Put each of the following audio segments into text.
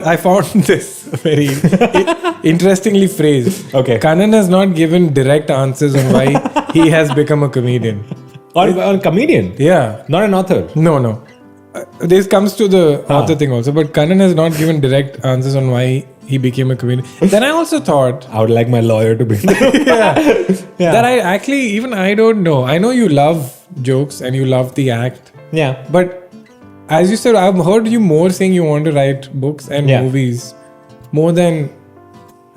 I found this very interestingly phrased. Okay. Kanan has not given direct answers on why he has become a comedian. Or a comedian. Yeah. Not an author. No. This comes to the author thing also, but Kanan has not given direct answers on why he became a comedian. Then I also thought, I would like my lawyer to be yeah, that I don't know. I know you love jokes and you love the act, Yeah. but as you said, I've heard you more saying you want to write books and movies more than.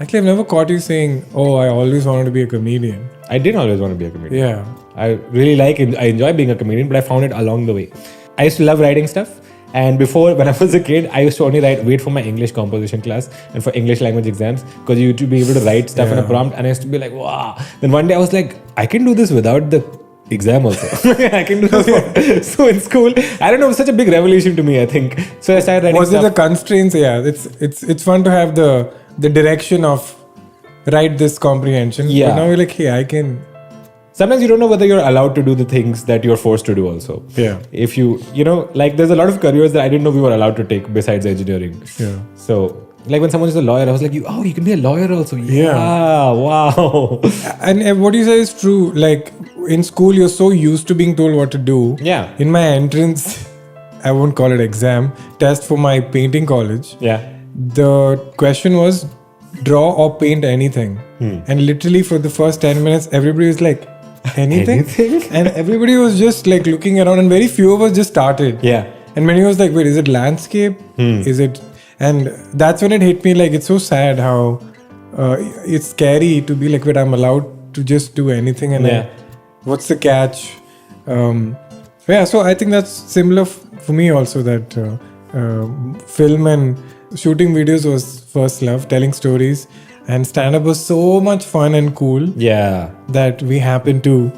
Actually, I've never caught you saying, "Oh, I always wanted to be a comedian." I did always want to be a comedian. Yeah. I really I enjoy being a comedian, but I found it along the way. I used to love writing stuff. And before, when I was a kid, I used to only wait for my English composition class and for English language exams because you used to be able to write stuff in a prompt. And I used to be like, wow. Then one day I was like, I can do this without the exam also. I can do this. So in school, I don't know, it was such a big revolution to me, I think. So I started writing Was it the constraints? Yeah, it's fun to have the direction of write this comprehension. Yeah. But now you're like, hey, I can. Sometimes you don't know whether you're allowed to do the things that you're forced to do also. Yeah. If there's a lot of careers that I didn't know we were allowed to take besides engineering. Yeah. So, when someone is a lawyer, I was like, you can be a lawyer also. Yeah. Wow. And what you say is true. Like in school, you're so used to being told what to do. Yeah. In my entrance, I won't call it exam, test for my painting college. Yeah. The question was draw or paint anything. And literally for the first 10 minutes, everybody was like, anything? And everybody was just like looking around and very few of us just started. Yeah. And when he was like, wait, is it landscape? Is it? And that's when it hit me like, it's so sad how it's scary to be like, wait, I'm allowed to just do anything. And what's the catch? So I think that's similar for me also, that film and shooting videos was first love, telling stories. And stand-up was so much fun and cool. Yeah. That we happened to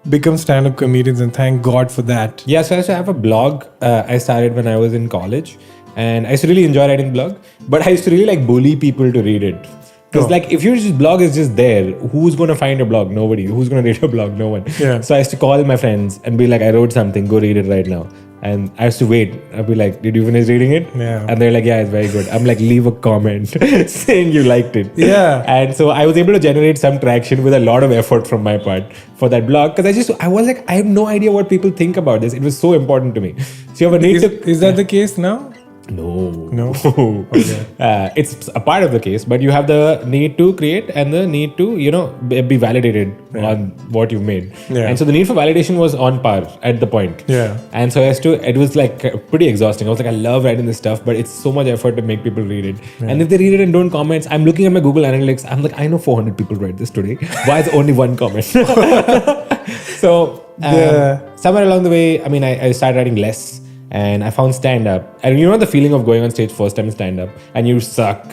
become stand-up comedians, and thank God for that. Yeah, so I used to have a blog I started when I was in college, and I used to really enjoy writing blog, but I used to really bully people to read it. Because if your blog is just there, who's going to find your blog? Nobody. Who's going to read your blog? No one. Yeah. So I used to call my friends and be like, I wrote something, go read it right now. And I used to wait. I'd be like, did you finish reading it? Yeah. And they're like, yeah, it's very good. I'm like, leave a comment saying you liked it. Yeah. And so I was able to generate some traction with a lot of effort from my part for that blog. Because I was like, I have no idea what people think about this. It was so important to me. So you have a need Is that the case now? No. Okay. It's a part of the case, but you have the need to create and the need to, be validated on what you've made. Yeah. And so the need for validation was on par at the point. Yeah. And so it was pretty exhausting. I was like, I love writing this stuff, but it's so much effort to make people read it. Yeah. And if they read it and don't comment, I'm looking at my Google Analytics. I'm like, I know 400 people read this today. Why is only one comment? So somewhere along the way, I started writing less. And I found stand-up. And you know the feeling of going on stage first time stand-up and you suck.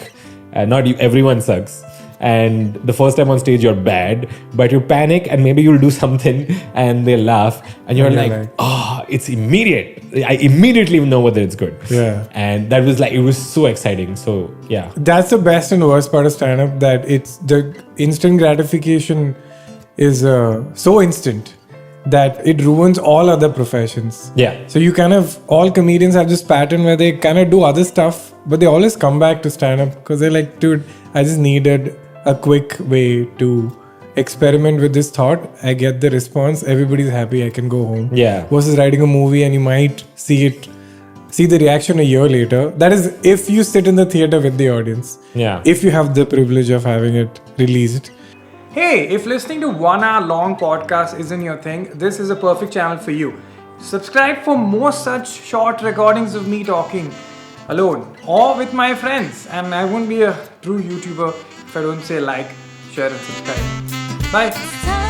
Not you, everyone sucks. And the first time on stage you're bad, but you panic and maybe you'll do something and they'll laugh. And you're like, it's immediate. I immediately know whether it's good. Yeah. And that was it was so exciting. So, yeah. That's the best and worst part of stand-up, that it's the instant gratification is so instant that it ruins all other professions. Yeah. So all comedians have this pattern where they kind of do other stuff, but they always come back to stand-up because they're like, dude, I just needed a quick way to experiment with this thought. I get the response. Everybody's happy. I can go home. Yeah. Versus writing a movie and you might see the reaction a year later. That is if you sit in the theater with the audience. Yeah. If you have the privilege of having it released. Hey, if listening to 1 hour long podcast isn't your thing, this is a perfect channel for you. Subscribe for more such short recordings of me talking alone or with my friends. And I won't be a true YouTuber if I don't say like, share and subscribe. Bye.